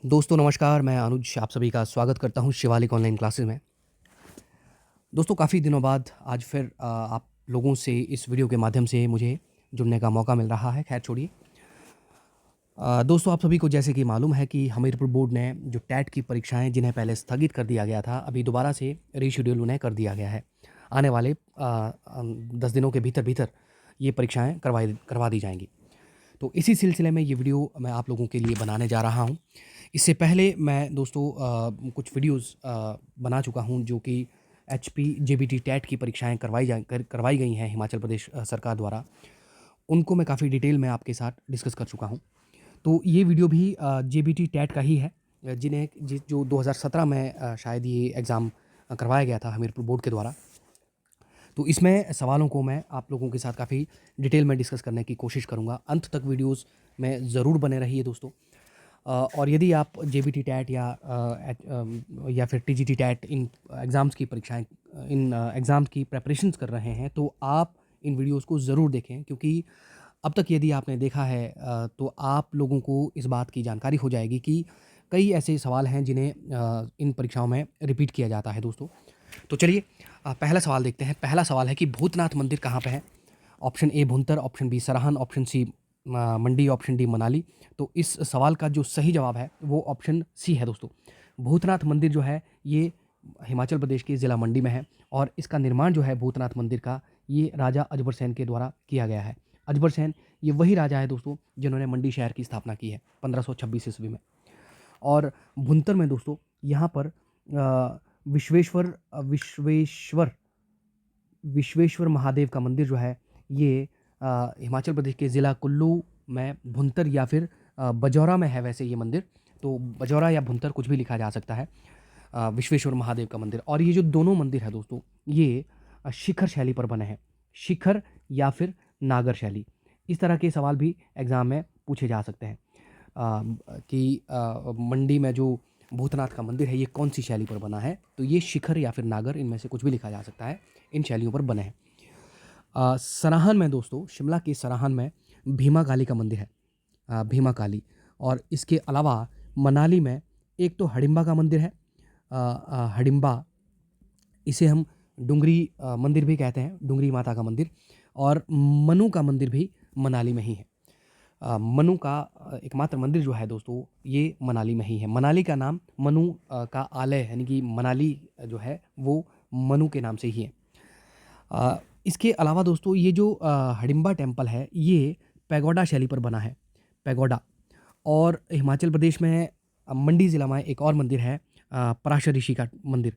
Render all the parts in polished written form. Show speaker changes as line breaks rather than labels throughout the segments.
दोस्तों नमस्कार, मैं अनुज आप सभी का स्वागत करता हूँ शिवालिक ऑनलाइन क्लासेस में। दोस्तों काफ़ी दिनों बाद आज फिर आप लोगों से इस वीडियो के माध्यम से मुझे जुड़ने का मौका मिल रहा है। खैर छोड़िए। दोस्तों आप सभी को जैसे कि मालूम है कि हमीरपुर बोर्ड ने जो टेट की परीक्षाएं जिन्हें पहले स्थगित कर दिया गया था, अभी दोबारा से रीशेड्यूल उन्हें कर दिया गया है। आने वाले 10 दिनों के भीतर भीतर ये परीक्षाएं करवा दी जाएंगी। तो इसी सिलसिले में ये वीडियो मैं आप लोगों के लिए बनाने जा रहा हूँ। इससे पहले मैं दोस्तों कुछ वीडियोस बना चुका हूँ जो कि एचपी जेबीटी टेट की परीक्षाएं करवाई गई हैं हिमाचल प्रदेश सरकार द्वारा। उनको मैं काफ़ी डिटेल में आपके साथ डिस्कस कर चुका हूँ। तो ये वीडियो भी जेबीटी टेट का ही है, जो 2017 में शायद ये एग्ज़ाम करवाया गया था हमीरपुर बोर्ड के द्वारा। तो इसमें सवालों को मैं आप लोगों के साथ काफ़ी डिटेल में डिस्कस करने की कोशिश करूँगा। अंत तक वीडियोस में ज़रूर बने रहिए दोस्तों। और यदि आप जेबीटी टैट या फिर टीजीटी टैट इन एग्ज़ाम्स की प्रेपरेशंस कर रहे हैं तो आप इन वीडियोस को ज़रूर देखें, क्योंकि अब तक यदि आपने देखा है तो आप लोगों को इस बात की जानकारी हो जाएगी कि कई ऐसे सवाल हैं जिन्हें इन परीक्षाओं में रिपीट किया जाता है दोस्तों। तो चलिए पहला सवाल देखते हैं। पहला सवाल है कि भूतनाथ मंदिर कहाँ पे है? Option A Bhuntar, option B Sarahan, option C Mandi, option D Manali. तो इस सवाल का जो सही जवाब है वो ऑप्शन सी है दोस्तों। भूतनाथ मंदिर जो है ये हिमाचल प्रदेश के ज़िला मंडी में है, और इसका निर्माण जो है भूतनाथ मंदिर का, ये राजा अजबर सेन के द्वारा किया गया है। अजबर सेन ये वही राजा है दोस्तों जिन्होंने मंडी शहर की स्थापना की है 1526 ईस्वी में। और भुंतर में दोस्तों यहाँ पर विश्वेश्वर विश्वेश्वर महादेव का मंदिर जो है ये हिमाचल प्रदेश के ज़िला कुल्लू में भुंतर या फिर बजौरा में है। वैसे ये मंदिर तो बजौरा या भुंतर कुछ भी लिखा जा सकता है। विश्वेश्वर महादेव का मंदिर, और ये जो दोनों मंदिर है दोस्तों ये शिखर शैली पर बने हैं। शिखर या फिर नागर शैली, इस तरह के सवाल भी एग्ज़ाम में पूछे जा सकते हैं कि मंडी में जो भूतनाथ का मंदिर है ये कौन सी शैली पर बना है। तो ये शिखर या फिर नागर, इनमें से कुछ भी लिखा जा सकता है, इन शैलियों पर बने हैं। सराहन में दोस्तों, शिमला के सराहन में भीमा काली का मंदिर है, भीमा काली। और इसके अलावा मनाली में एक तो हडिम्बा का मंदिर है, हडिम्बा, इसे हम डुंगरी मंदिर भी कहते हैं, डुंगरी माता का मंदिर। और मनु का मंदिर भी मनाली में ही है। मनु का एकमात्र मंदिर जो है दोस्तों ये मनाली में ही है। मनाली का नाम मनु का आलय यानी कि मनाली जो है वो मनु के नाम से ही है। इसके अलावा दोस्तों ये जो हडिम्बा टेम्पल है ये पैगोडा शैली पर बना है, पैगोडा। और हिमाचल प्रदेश में मंडी ज़िला में एक और मंदिर है, पराशर ऋषि का मंदिर।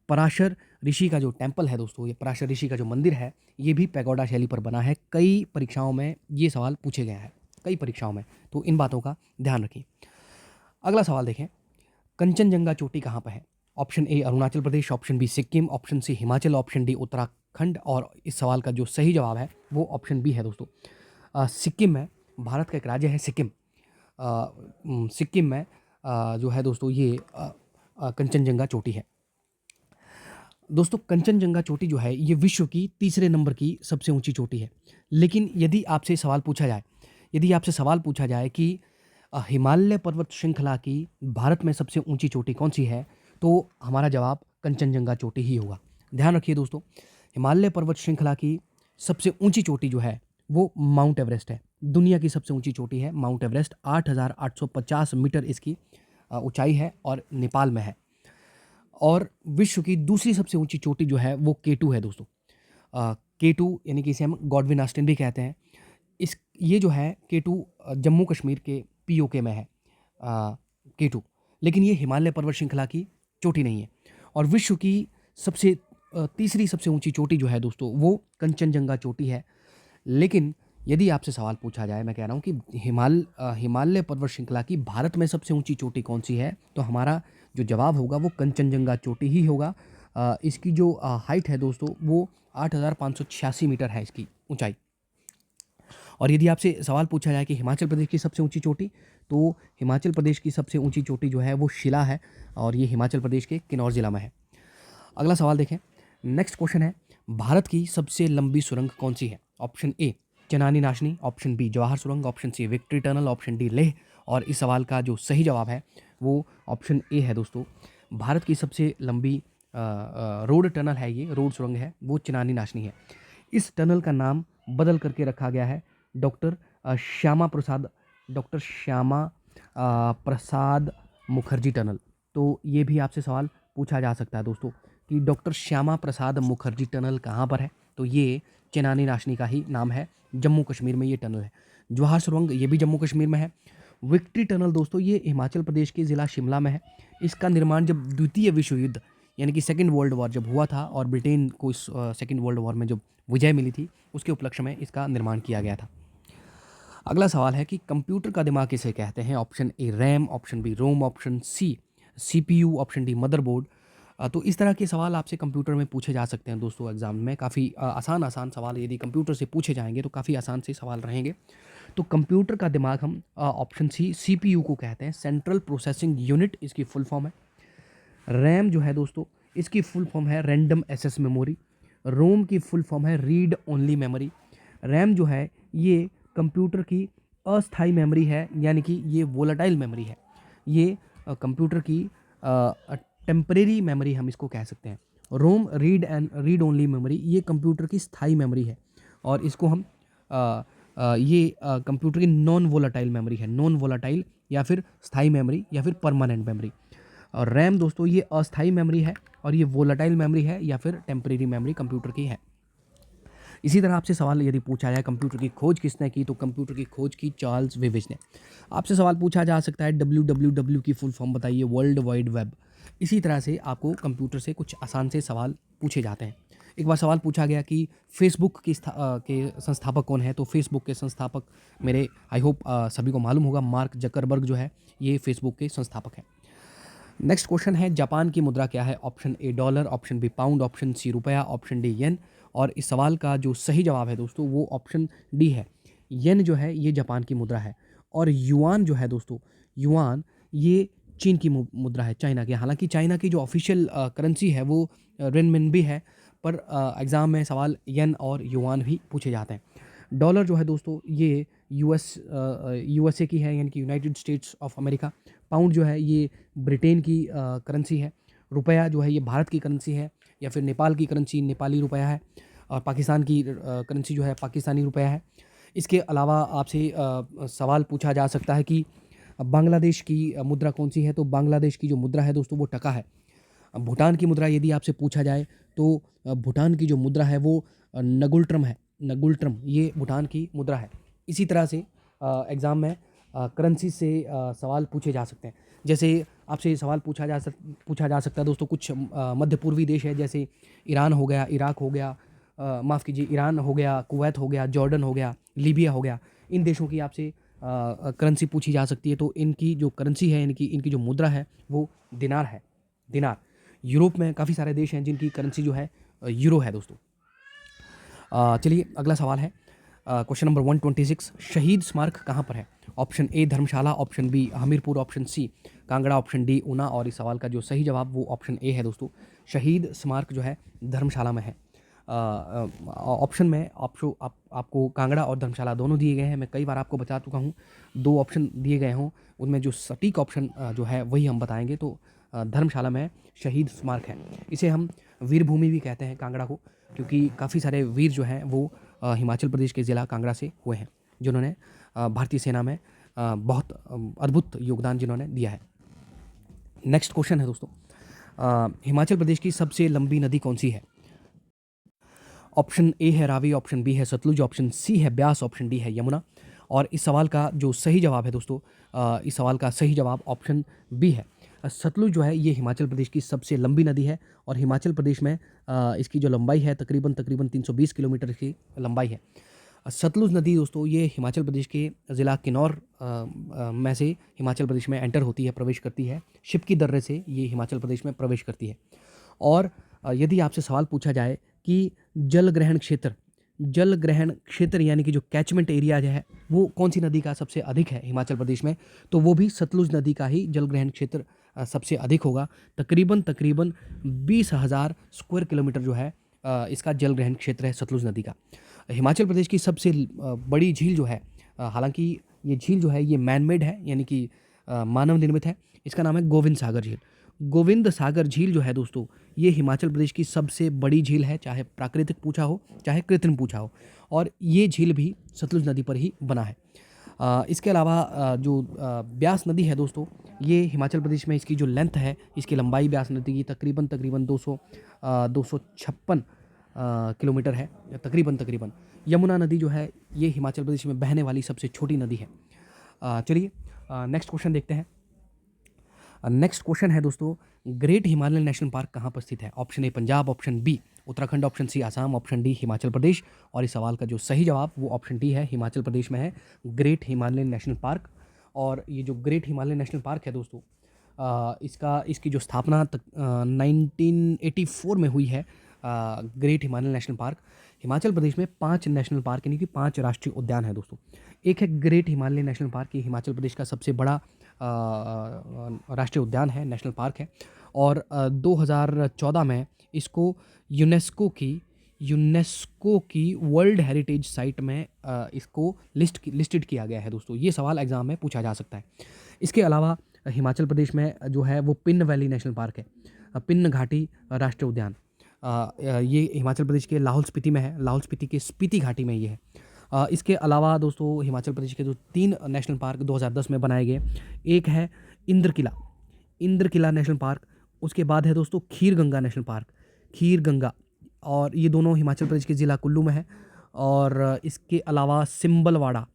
पराशर ऋषि का जो टेम्पल है दोस्तों, ये पराशर ऋषि का जो मंदिर है ये भी पैगोडा शैली पर बना है। कई परीक्षाओं में ये सवाल पूछे गए हैं, कई परीक्षाओं में, तो इन बातों का ध्यान रखें। अगला सवाल देखें, कंचनजंगा चोटी कहाँ पर है? Option A Arunachal Pradesh, option B Sikkim, option C Himachal, option D Uttarakhand. और इस सवाल का जो सही जवाब है वो ऑप्शन बी है दोस्तों। सिक्किम में, भारत का एक राज्य है सिक्किम। सिक्किम में जो है दोस्तों ये कंचनजंगा चोटी है। दोस्तों कंचनजंगा चोटी जो है ये विश्व की तीसरे नंबर की सबसे ऊंची चोटी है। लेकिन यदि आपसे सवाल पूछा जाए कि हिमालय पर्वत श्रृंखला की भारत में सबसे ऊंची चोटी कौन सी है, तो हमारा जवाब कंचनजंगा चोटी ही होगा। ध्यान रखिए दोस्तों, हिमालय पर्वत श्रृंखला की सबसे ऊंची चोटी जो है वो माउंट एवरेस्ट है। दुनिया की सबसे ऊंची चोटी है माउंट एवरेस्ट, 8,850 मीटर इसकी ऊंचाई है और नेपाल में है। और विश्व की दूसरी सबसे ऊंची चोटी जो है वो K2 है दोस्तों। K2 यानी कि इसे हम गॉडविन ऑस्टिन भी कहते हैं। ये जो है K2 जम्मू कश्मीर के POK में है K2, लेकिन ये हिमालय पर्वत श्रृंखला की चोटी नहीं है। और विश्व की तीसरी सबसे ऊंची चोटी जो है दोस्तों वो कंचनजंगा चोटी है। लेकिन यदि आपसे सवाल पूछा जाए, मैं कह रहा हूँ कि हिमालय पर्वत श्रृंखला की भारत में सबसे ऊंची चोटी कौन सी है, तो हमारा जो जवाब होगा वो कंचनजंगा चोटी ही होगा। इसकी जो हाइट है दोस्तों वो 8,586 मीटर है इसकी ऊंचाई। और यदि आपसे सवाल पूछा जाए कि हिमाचल प्रदेश की सबसे ऊंची चोटी, तो हिमाचल प्रदेश की सबसे ऊंची चोटी जो है वो शिला है, और ये हिमाचल प्रदेश के किन्नौर ज़िला में है। अगला सवाल देखें, नेक्स्ट क्वेश्चन है, भारत की सबसे लंबी सुरंग कौन सी है? Option A Chenani Nashri, option B Jawahar सुरंग, option C victory tunnel, option D Leh, और इस सवाल का जो सही जवाब है वो ऑप्शन ए है दोस्तों। भारत की सबसे लंबी रोड टनल है, ये रोड सुरंग है, वो चिनानी नाशनी है। इस टनल का नाम बदल करके रखा गया है डॉक्टर श्यामा प्रसाद प्रसाद मुखर्जी टनल। तो ये भी आपसे सवाल पूछा जा सकता है दोस्तों कि डॉक्टर श्यामा प्रसाद मुखर्जी टनल कहाँ पर है। तो ये चिनानी नाशनी का ही नाम है, जम्मू कश्मीर में ये टनल है। जवाहर सुरंग ये भी जम्मू कश्मीर में है। विक्ट्री टनल दोस्तों ये हिमाचल प्रदेश के ज़िला शिमला में है। इसका निर्माण जब द्वितीय विश्व युद्ध यानी कि सेकेंड वर्ल्ड वॉर जब हुआ था और ब्रिटेन को इस सेकेंड वर्ल्ड वॉर में जब विजय मिली थी, उसके उपलक्ष्य में इसका निर्माण किया गया था। अगला सवाल है कि कंप्यूटर का दिमाग किसे कहते हैं। Option A RAM, option B ROM, option C CPU, option D motherboard. तो इस तरह के सवाल आपसे कंप्यूटर में पूछे जा सकते हैं दोस्तों एग्जाम में। काफ़ी आसान सवाल यदि कंप्यूटर से पूछे जाएंगे तो काफ़ी आसान से सवाल रहेंगे। तो कंप्यूटर का दिमाग हम ऑप्शन सी सीपीयू को कहते हैं, सेंट्रल प्रोसेसिंग यूनिट इसकी फुल फॉर्म है। रैम जो है दोस्तों इसकी फुल फॉर्म है रैंडम एक्सेस मेमोरी। रोम की फुल फॉर्म है रीड ओनली मेमोरी। रैम जो है ये कंप्यूटर की अस्थाई मेमोरी है, यानी कि ये वोलेटाइल मेमोरी है। ये कंप्यूटर की टेम्परेरी मेमोरी हम इसको कह सकते हैं। रोम रीड ओनली मेमोरी ये कंप्यूटर की स्थाई मेमोरी है और इसको हम ये कंप्यूटर की नॉन वोलेटाइल मेमोरी है, नॉन वोलेटाइल या फिर स्थाई मेमोरी या फिर परमानेंट मेमोरी। और रैम दोस्तों ये अस्थाई मेमोरी है और ये वोलेटाइल मेमोरी है या फिर टेम्परेरी मेमोरी कंप्यूटर की है। इसी तरह आपसे सवाल यदि पूछा जाए कंप्यूटर की खोज किसने की, तो कंप्यूटर की खोज की चार्ल्स बेबेज ने। आपसे सवाल पूछा जा सकता है WWW की फुल फॉर्म बताइए, वर्ल्ड वाइड वेब। इसी तरह से आपको कंप्यूटर से कुछ आसान से सवाल पूछे जाते हैं। एक बार सवाल पूछा गया कि फेसबुक के संस्थापक कौन है, तो फेसबुक के संस्थापक मेरे आई होप सभी को मालूम होगा, मार्क जकरबर्ग जो है ये फेसबुक के संस्थापक हैं। नेक्स्ट क्वेश्चन है जापान की मुद्रा क्या है। Option A dollar, option B pound, option C रुपया, ऑप्शन डी येन। और इस सवाल का जो सही जवाब है दोस्तों वो ऑप्शन डी है। येन जो है ये जापान की मुद्रा है और युआन जो है दोस्तों, युआन ये चीन की मुद्रा है, चाइना की। हालांकि चाइना की जो ऑफिशियल करेंसी है वो रेनमिनबी है, पर एग्ज़ाम में सवाल येन और युआन भी पूछे जाते हैं। डॉलर जो है दोस्तों ये यूएसए की है, यानी कि United states of America. Pound जो है ये ब्रिटेन की करेंसी है। रुपया जो है ये भारत की करेंसी है या फिर नेपाल की करेंसी नेपाली रुपया है। और पाकिस्तान की करेंसी जो है पाकिस्तानी रुपया है। इसके अलावा आपसे सवाल पूछा जा सकता है कि बांग्लादेश की मुद्रा कौन सी है, तो बांग्लादेश की जो मुद्रा है दोस्तों वो टका है। भूटान की मुद्रा यदि आपसे पूछा जाए तो भूटान की जो मुद्रा है वो नगुल्ट्रम है, नगुल्ट्रम ये भूटान की मुद्रा है। इसी तरह से एग्ज़ाम में करेंसी से सवाल पूछे जा सकते हैं। जैसे आपसे सवाल पूछा जा सकता है दोस्तों कुछ मध्य पूर्वी देश है, जैसे ईरान हो गया, इराक हो गया, माफ़ कीजिए ईरान हो गया, कुवैत हो गया, जॉर्डन हो गया, लीबिया हो गया। इन देशों की आपसे करेंसी पूछी जा सकती है। तो इनकी जो करेंसी है, इनकी जो मुद्रा है वो दिनार है, दिनार। यूरोप में काफ़ी सारे देश हैं जिनकी करेंसी जो है यूरो है दोस्तों। चलिए अगला सवाल है क्वेश्चन नंबर 126। शहीद स्मारक कहाँ पर है। Option A Dharamshala, option B Hamirpur, option C Kangra, option D Una. और इस सवाल का जो सही जवाब वो ऑप्शन ए है दोस्तों। शहीद स्मारक जो है धर्मशाला में है। ऑप्शन में आपको कांगड़ा और धर्मशाला दोनों दिए गए हैं। मैं कई बार आपको बता चुका हूँ, 2 ऑप्शन दिए गए हों उनमें जो सटीक ऑप्शन जो है वही हम बताएंगे। तो धर्मशाला में शहीद स्मारक है। इसे हम वीर भूमि भी कहते हैं कांगड़ा को, क्योंकि काफ़ी सारे वीर जो हैं वो हिमाचल प्रदेश के ज़िला कांगड़ा से हुए हैं, जिन्होंने भारतीय सेना में बहुत अद्भुत योगदान जिन्होंने दिया है। नेक्स्ट क्वेश्चन है दोस्तों, हिमाचल प्रदेश की सबसे लंबी नदी कौन सी है। ऑप्शन ए है रावी, ऑप्शन बी है सतलुज, ऑप्शन सी है ब्यास, ऑप्शन डी है यमुना। और इस सवाल का जो सही जवाब है दोस्तों, इस सवाल का सही जवाब ऑप्शन बी है। सतलुज जो है ये हिमाचल प्रदेश की सबसे लंबी नदी है और हिमाचल प्रदेश में इसकी जो लंबाई है तकरीबन 320 किलोमीटर की लंबाई है। सतलुज नदी दोस्तों ये हिमाचल प्रदेश के ज़िला किन्नौर में से हिमाचल प्रदेश में एंटर होती है, प्रवेश करती है। शिप की दर्रे से ये हिमाचल प्रदेश में प्रवेश करती है। और यदि आपसे सवाल पूछा जाए कि जल ग्रहण क्षेत्र यानी कि जो कैचमेंट एरिया जो है वो कौन सी नदी का सबसे अधिक है हिमाचल प्रदेश में, तो वो भी सतलुज नदी का ही जल ग्रहण क्षेत्र सबसे अधिक होगा। तकरीबन 20,000 स्क्वायर किलोमीटर जो है इसका जल ग्रहण क्षेत्र है सतलुज नदी का। हिमाचल प्रदेश की सबसे बड़ी झील जो है, हालांकि ये झील जो है ये मैन मेड है, यानी कि मानव निर्मित है। इसका नाम है गोविंद सागर झील। गोविंद सागर झील जो है दोस्तों, ये हिमाचल प्रदेश की सबसे बड़ी झील है, चाहे प्राकृतिक पूछा हो चाहे कृत्रिम पूछा हो, और ये झील भी सतलुज नदी पर ही बना है। इसके अलावा जो ब्यास नदी है दोस्तों, ये हिमाचल प्रदेश में इसकी जो लेंथ है, इसकी लंबाई ब्यास नदी की तकरीबन तकरीबन 256 किलोमीटर है, तकरीबन। यमुना नदी जो है ये हिमाचल प्रदेश में बहने वाली सबसे छोटी नदी है। चलिए नेक्स्ट क्वेश्चन देखते हैं। नेक्स्ट क्वेश्चन है दोस्तों, ग्रेट हिमालयन नेशनल पार्क कहाँ पर स्थित है? Option A Punjab, option B Uttarakhand, option C Assam, option D Himachal Pradesh. और इस सवाल का जो सही जवाब वो ऑप्शन डी है, हिमाचल प्रदेश में है ग्रेट हिमालयन नेशनल पार्क। और ये जो ग्रेट हिमालयन नेशनल पार्क है दोस्तों, इसकी जो स्थापना 1984 में हुई है। Great Himalayan national park, Himachal Pradesh में 5 नेशनल पार्क यानी कि 5 राष्ट्रीय उद्यान है दोस्तों। एक है ग्रेट हिमालयन नेशनल पार्क, ये हिमाचल प्रदेश का सबसे बड़ा राष्ट्रीय उद्यान है, नेशनल पार्क है। और 2014 में इसको यूनेस्को की वर्ल्ड हेरिटेज साइट में इसको लिस्टेड किया गया है दोस्तों। ये सवाल एग्जाम में पूछा जा सकता है। इसके अलावा हिमाचल प्रदेश में जो है वो पिन वैली नेशनल पार्क है, पिन घाटी राष्ट्रीय उद्यान। ये हिमाचल प्रदेश के लाहौल स्पीति में है, लाहौल स्पीति के स्पीति घाटी में ये है। इसके अलावा दोस्तों हिमाचल प्रदेश के जो 3 नेशनल पार्क 2010 में बनाए गए, एक है इंद्र किला नेशनल पार्क, उसके बाद है दोस्तों खीर गंगा नेशनल पार्क, खीर गंगा, और ये दोनों हिमाचल प्रदेश के ज़िला कुल्लू में है। और इसके अलावा सिम्बलवाड़ा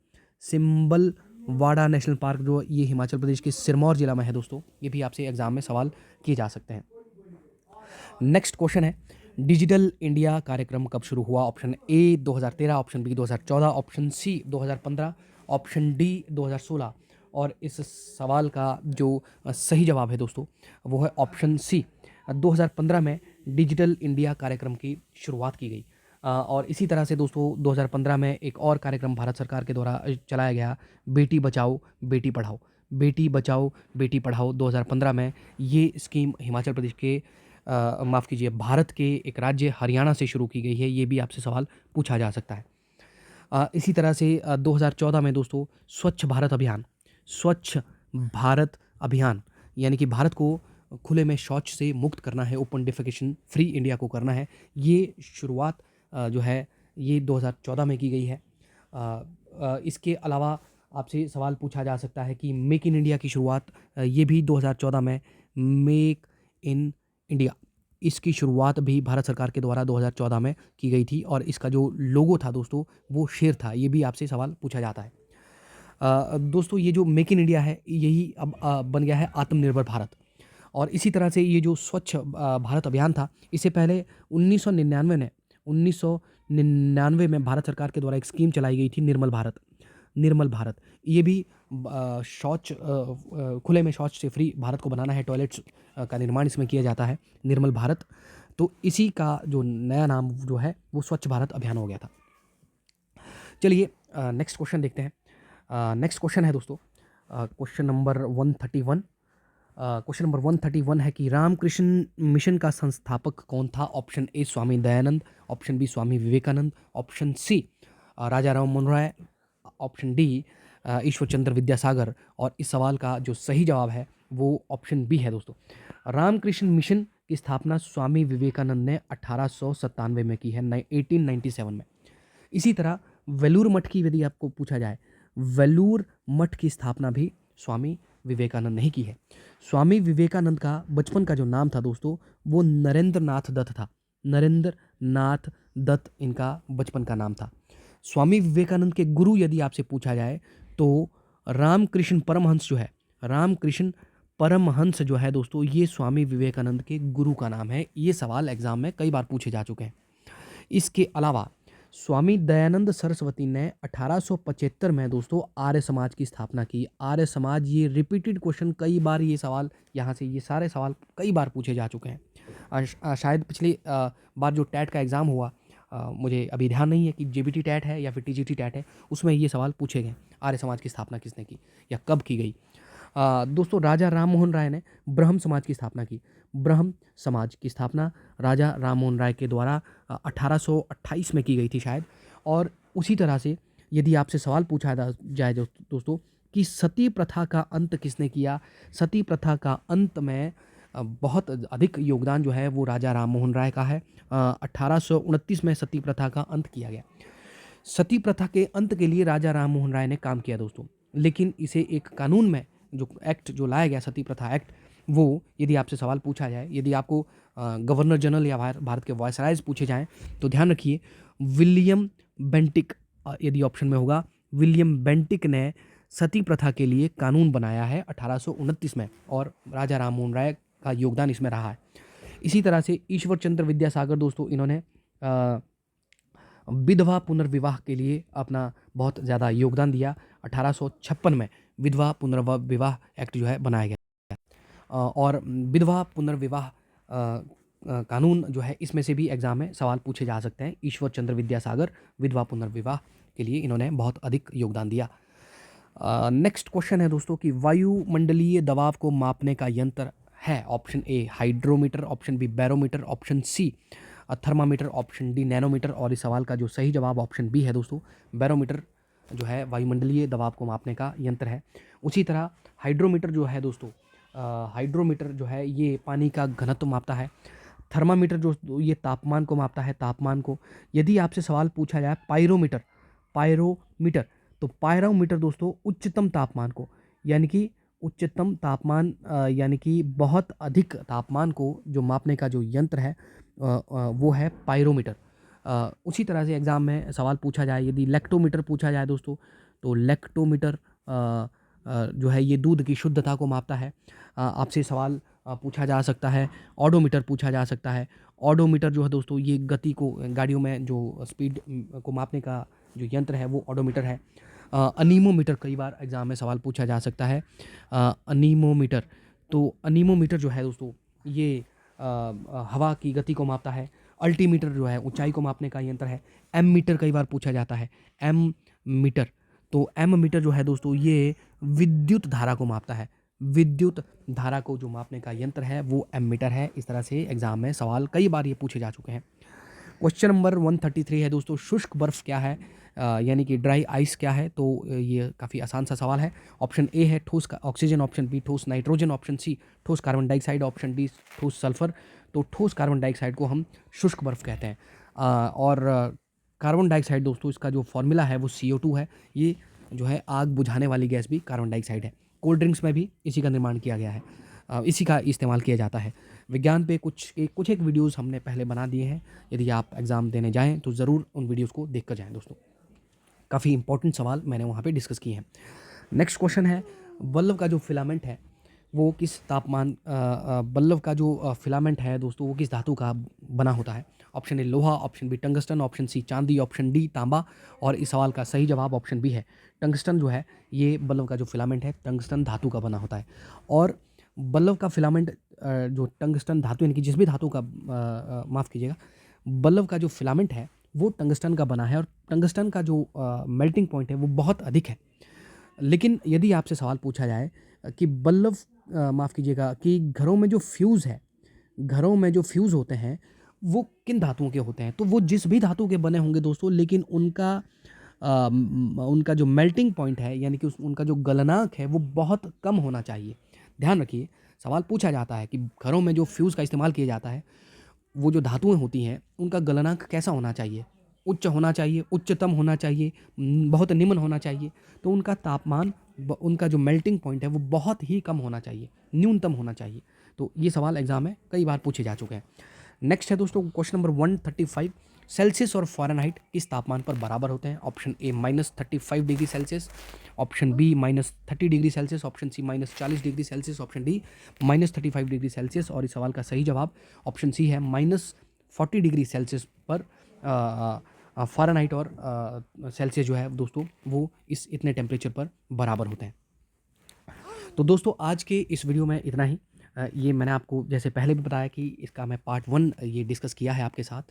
नेशनल पार्क जो ये हिमाचल प्रदेश के सिरमौर ज़िला में है दोस्तों। ये भी आपसे एग्जाम में सवाल किए जा सकते हैं। नेक्स्ट क्वेश्चन है, डिजिटल इंडिया कार्यक्रम कब शुरू हुआ? Option A 2013, option B 2014, option C 2015, option D 2016। और इस सवाल का जो सही जवाब है दोस्तों वो है ऑप्शन सी, 2015 में डिजिटल इंडिया कार्यक्रम की शुरुआत की गई। और इसी तरह से दोस्तों 2015 में एक और कार्यक्रम भारत सरकार के द्वारा चलाया गया, बेटी बचाओ बेटी पढ़ाओ। बेटी बचाओ बेटी पढ़ाओ 2015 में ये स्कीम हिमाचल प्रदेश के माफ़ कीजिए भारत के एक राज्य हरियाणा से शुरू की गई है। ये भी आपसे सवाल पूछा जा सकता है। इसी तरह से 2014 में दोस्तों स्वच्छ भारत अभियान, यानी कि भारत को खुले में शौच से मुक्त करना है, ओपन डिफेकेशन फ्री इंडिया को करना है। ये शुरुआत जो है ये 2014 में की गई है। इसके अलावा आपसे सवाल पूछा जा सकता है कि मेक इन इंडिया की शुरुआत ये भी 2014 में, मेक इन इंडिया इसकी शुरुआत भी भारत सरकार के द्वारा 2014 में की गई थी। और इसका जो लोगो था दोस्तों वो शेर था। ये भी आपसे सवाल पूछा जाता है। दोस्तों ये जो मेक इन इंडिया है यही अब बन गया है आत्मनिर्भर भारत। और इसी तरह से ये जो स्वच्छ भारत अभियान था, इससे पहले 1999 में भारत सरकार के द्वारा एक स्कीम चलाई गई थी, निर्मल भारत। ये भी शौच खुले में शौच से फ्री भारत को बनाना है, टॉयलेट्स का निर्माण इसमें किया जाता है, निर्मल भारत। तो इसी का जो नया नाम जो है वो स्वच्छ भारत अभियान हो गया था। चलिए नेक्स्ट क्वेश्चन देखते हैं। नेक्स्ट क्वेश्चन है दोस्तों क्वेश्चन नंबर 131। क्वेश्चन नंबर 131 है कि रामकृष्ण मिशन का संस्थापक कौन था? Option A Swami Dayanand, option B Swami Vivekananda, option C Raja Ram Mohan Roy, option D Ishwar Chandra Vidyasagar. और इस सवाल का जो सही जवाब है वो ऑप्शन बी है दोस्तों। रामकृष्ण मिशन की स्थापना स्वामी विवेकानंद ने 1897 में की है, 1897 में। इसी तरह वेलूर मठ की यदि आपको पूछा जाए, वेलूर मठ की स्थापना भी स्वामी विवेकानंद ने की है। स्वामी विवेकानंद का बचपन का जो नाम था दोस्तों वो नरेंद्र नाथ दत्त था, नरेंद्र नाथ दत्त इनका बचपन का नाम था। स्वामी विवेकानंद के गुरु यदि आपसे पूछा जाए तो रामकृष्ण परमहंस जो है दोस्तों ये स्वामी विवेकानंद के गुरु का नाम है। ये सवाल एग्जाम में कई बार पूछे जा चुके हैं। इसके अलावा स्वामी दयानंद सरस्वती ने 1875 में दोस्तों आर्य समाज की स्थापना की। आर्य समाज, ये रिपीटेड क्वेश्चन कई बार, ये सवाल यहाँ से ये सारे सवाल कई बार पूछे जा चुके हैं। शायद पिछली बार जो टैट का एग्ज़ाम हुआ, मुझे अभी ध्यान नहीं है कि जेबीटी टैट है या फिर टीजीटी टैट है, उसमें ये सवाल पूछे गए, आर्य समाज की स्थापना किसने की या कब की गई। दोस्तों राजा राम मोहन राय ने ब्रह्म समाज की स्थापना की। ब्रह्म समाज की स्थापना राजा राम मोहन राय के द्वारा 1828 में की गई थी शायद। और उसी तरह से यदि आपसे सवाल पूछा जाए दोस्तों कि सती प्रथा का अंत किसने किया, सती प्रथा का अंत में बहुत अधिक योगदान जो है वो राजा राम मोहन राय का है। 1829 में सती प्रथा का अंत किया गया। सती प्रथा के अंत के लिए राजा राम मोहन राय ने काम किया दोस्तों, लेकिन इसे एक कानून में जो एक्ट जो लाया गया, सती प्रथा एक्ट, वो यदि आपसे सवाल पूछा जाए, यदि आपको गवर्नर जनरल या भारत के वायसरायज पूछे जाएं, तो ध्यान रखिए विलियम बेंटिक, यदि ऑप्शन में होगा, विलियम बेंटिक ने सती प्रथा के लिए कानून बनाया है 1829 में, और राजा राम मोहन राय का योगदान इसमें रहा है। इसी तरह से ईश्वर चंद्र विद्यासागर दोस्तों, इन्होंने विधवा पुनर्विवाह के लिए अपना बहुत ज़्यादा योगदान दिया। 1856 में विधवा पुनर्विवाह एक्ट जो है बनाया गया। और विधवा पुनर्विवाह कानून जो है, इसमें से भी एग्जाम में सवाल पूछे जा सकते हैं। ईश्वर चंद्र विद्यासागर विधवा पुनर्विवाह के लिए इन्होंने बहुत अधिक योगदान दिया। नेक्स्ट क्वेश्चन है दोस्तों कि वायुमंडलीय दबाव को मापने का यंत्र है। Option A hydrometer, option B barometer, option C thermometer, option D nanometer. और इस सवाल का जो सही जवाब ऑप्शन बी है दोस्तों, बैरोमीटर जो है वायुमंडलीय दबाव को मापने का यंत्र है। उसी तरह हाइड्रोमीटर जो है दोस्तों, हाइड्रोमीटर जो है ये पानी का घनत्व मापता है। थर्मामीटर जो ये तापमान को मापता है, तापमान को। यदि आपसे सवाल पूछा जाए पायरोमीटर, पायरोमीटर, तो पायरोमीटर दोस्तों उच्चतम तापमान को, यानी कि उच्चतम तापमान यानी कि बहुत अधिक तापमान को जो मापने का जो यंत्र है वो है पायरोमीटर। उसी तरह से एग्ज़ाम में सवाल पूछा जाए, यदि लेक्टोमीटर पूछा जाए दोस्तों, तो लेक्टोमीटर जो है ये दूध की शुद्धता को मापता है। आपसे सवाल पूछा जा सकता है, ऑडोमीटर पूछा जा सकता है। ऑडोमीटर जो है दोस्तों ये गति को, गाड़ियों में जो स्पीड को मापने का जो यंत्र है वो ऑडोमीटर है। अनीमोमीटर कई बार एग्ज़ाम में सवाल पूछा जा सकता है, अनीमोमीटर। तो अनीमोमीटर जो है दोस्तों ये हवा की गति को मापता है। अल्टीमीटर जो है ऊंचाई को मापने का यंत्र है। एम मीटर कई बार पूछा जाता है, एम मीटर। तो एम मीटर जो है दोस्तों ये विद्युत धारा को मापता है। विद्युत धारा को जो मापने का यंत्र है वो एम मीटर है। इस तरह से एग्ज़ाम में सवाल कई बार ये पूछे जा चुके हैं। क्वेश्चन नंबर 133 है दोस्तों, शुष्क बर्फ क्या है, यानी कि ड्राई आइस क्या है। तो ये काफ़ी आसान सा सवाल है। ऑप्शन ए है ठोस ऑक्सीजन, ऑप्शन बी ठोस नाइट्रोजन, ऑप्शन सी ठोस कार्बन डाइऑक्साइड, ऑप्शन डी ठोस सल्फर। तो ठोस कार्बन डाइऑक्साइड को हम शुष्क बर्फ कहते हैं। और कार्बन डाइऑक्साइड दोस्तों इसका जो फॉर्मूला है वो CO2 है। ये जो है आग बुझाने वाली गैस भी कार्बन डाइऑक्साइड है। कोल्ड ड्रिंक्स में भी इसी का निर्माण किया गया है, इसी का इस्तेमाल किया जाता है। विज्ञान पे कुछ एक वीडियोस हमने पहले बना दिए हैं, यदि आप एग्ज़ाम देने जाएँ तो ज़रूर उन वीडियोस को देख कर जाएँ दोस्तों। काफ़ी इंपॉर्टेंट सवाल मैंने वहाँ पे डिस्कस किए हैं। नेक्स्ट क्वेश्चन है, बल्ब का जो फिलामेंट है वो किस तापमान, बल्ब का जो फिलामेंट है दोस्तों वो किस धातु का बना होता है। ऑप्शन ए लोहा, option B tungsten, option C चांदी, ऑप्शन डी तांबा। और इस सवाल का सही जवाब ऑप्शन बी है, टंगस्टन जो है ये बल्ब का जो फिलामेंट है टंगस्टन धातु का बना होता है। और बल्ब का फिलामेंट जो टंगस्टन धातु यानी कि जिस भी धातु का, माफ़ कीजिएगा, बल्ब का जो फिलामेंट है वो टंगस्टन का बना है। और टंगस्टन का जो मेल्टिंग पॉइंट है वो बहुत अधिक है। लेकिन यदि आपसे सवाल पूछा जाए कि बल्ब, माफ़ कीजिएगा, कि घरों में जो फ्यूज़ है, घरों में जो फ्यूज़ होते हैं वो किन धातुओं के होते हैं, तो वो जिस भी धातु के बने होंगे दोस्तों, लेकिन उनका जो मेल्टिंग पॉइंट है यानी कि उनका जो गलनांक है वो बहुत कम होना चाहिए। ध्यान रखिए, सवाल पूछा जाता है कि घरों में जो फ्यूज़ का इस्तेमाल किया जाता है वो जो धातुएं होती हैं उनका गलनांक कैसा होना चाहिए, उच्च होना चाहिए, उच्चतम होना चाहिए, बहुत निम्न होना चाहिए। तो उनका तापमान, उनका जो मेल्टिंग पॉइंट है वो बहुत ही कम होना चाहिए, न्यूनतम होना चाहिए। तो ये सवाल एग्जाम में कई बार पूछे जा चुके हैं। नेक्स्ट है दोस्तों क्वेश्चन नंबर 135, सेल्सियस और फ़ारेनहाइट किस तापमान पर बराबर होते हैं। Option A -35 degree Celsius, option B -30 degree Celsius, option C -40 degree Celsius, option D -35 degree Celsius. और इस सवाल का सही जवाब ऑप्शन सी है, -40 डिग्री सेल्सियस पर फ़ारेनहाइट और सेल्सियस जो है दोस्तों वो इतने टेम्परेचर पर बराबर होते हैं। तो दोस्तों आज के इस वीडियो में इतना ही। ये मैंने आपको जैसे पहले भी बताया कि इसका मैं पार्ट 1 ये डिस्कस किया है आपके साथ।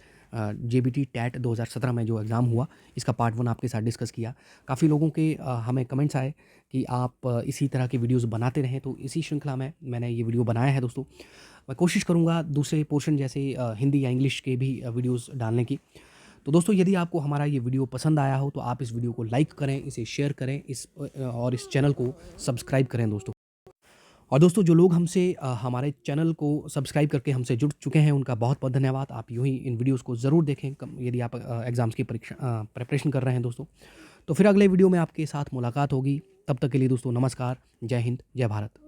JBT टैट 2017 में जो एग्ज़ाम हुआ इसका पार्ट 1 आपके साथ डिस्कस किया। काफ़ी लोगों के हमें कमेंट्स आए कि आप इसी तरह की वीडियोस बनाते रहें, तो इसी श्रृंखला में मैंने ये वीडियो बनाया है दोस्तों। मैं कोशिश करूँगा दूसरे पोर्शन जैसे हिंदी या इंग्लिश के भी वीडियोज़ डालने की। तो दोस्तों यदि आपको हमारा ये वीडियो पसंद आया हो तो आप इस वीडियो को लाइक करें, इसे शेयर करें, और इस चैनल को सब्सक्राइब करें दोस्तों। और दोस्तों जो लोग हमसे हमारे चैनल को सब्सक्राइब करके हमसे जुड़ चुके हैं उनका बहुत-बहुत धन्यवाद। आप यूँ ही इन वीडियोज़ को ज़रूर देखें यदि आप एग्ज़ाम्स की प्रिपरेशन कर रहे हैं दोस्तों। तो फिर अगले वीडियो में आपके साथ मुलाकात होगी। तब तक के लिए दोस्तों नमस्कार, जय हिंद, जय भारत।